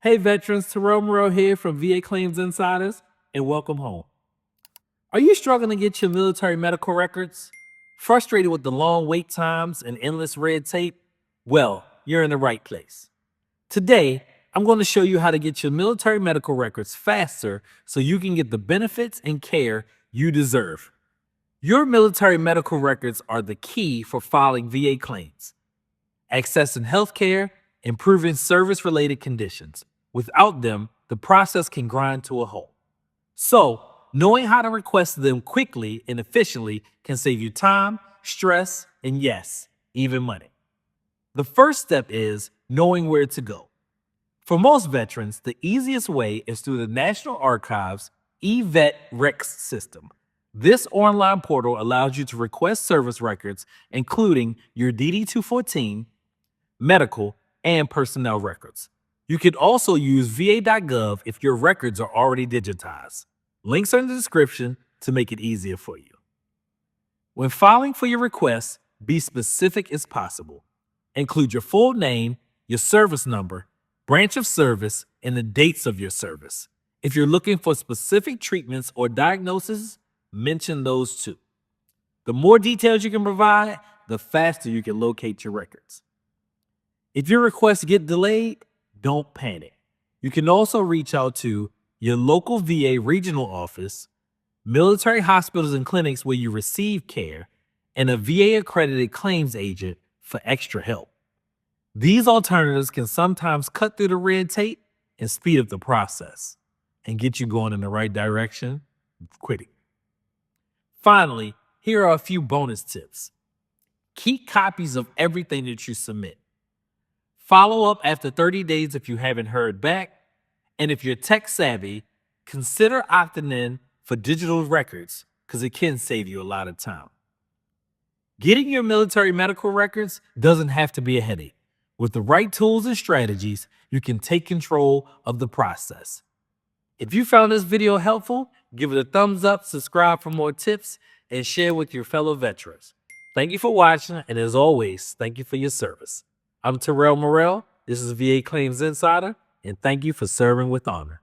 Hey veterans, Terrell Moreau here from VA Claims Insiders, and welcome home. Are you struggling to get your military medical records? Frustrated with the long wait times and endless red tape? Well, you're in the right place. Today, I'm going to show you how to get your military medical records faster so you can get the benefits and care you deserve. Your military medical records are the key for filing VA claims, accessing healthcare, improving service-related conditions. Without them, the process can grind to a halt. So, knowing how to request them quickly and efficiently can save you time, stress, and yes, even money. The first step is knowing where to go. For most veterans, the easiest way is through the National Archives eVet Recs system. This online portal allows you to request service records, including your DD-214, medical, and personnel records. You can also use va.gov if your records are already digitized. Links are in the description to make it easier for you. When filing for your request, be specific as possible. Include your full name, your service number, branch of service, and the dates of your service. If you're looking for specific treatments or diagnoses, mention those too. The more details you can provide, the faster you can locate your records. If your requests get delayed, don't panic. You can also reach out to your local VA regional office, military hospitals and clinics where you receive care, and a VA-accredited claims agent for extra help. These alternatives can sometimes cut through the red tape and speed up the process and get you going in the right direction quickly. Finally, here are a few bonus tips. Keep copies of everything that you submit. Follow up after 30 days if you haven't heard back. And if you're tech savvy, consider opting in for digital records because it can save you a lot of time. Getting your military medical records doesn't have to be a headache. With the right tools and strategies, you can take control of the process. If you found this video helpful, give it a thumbs up, subscribe for more tips, and share with your fellow veterans. Thank you for watching, and as always, thank you for your service. I'm Terrell Morrell. This is VA Claims Insider, and thank you for serving with honor.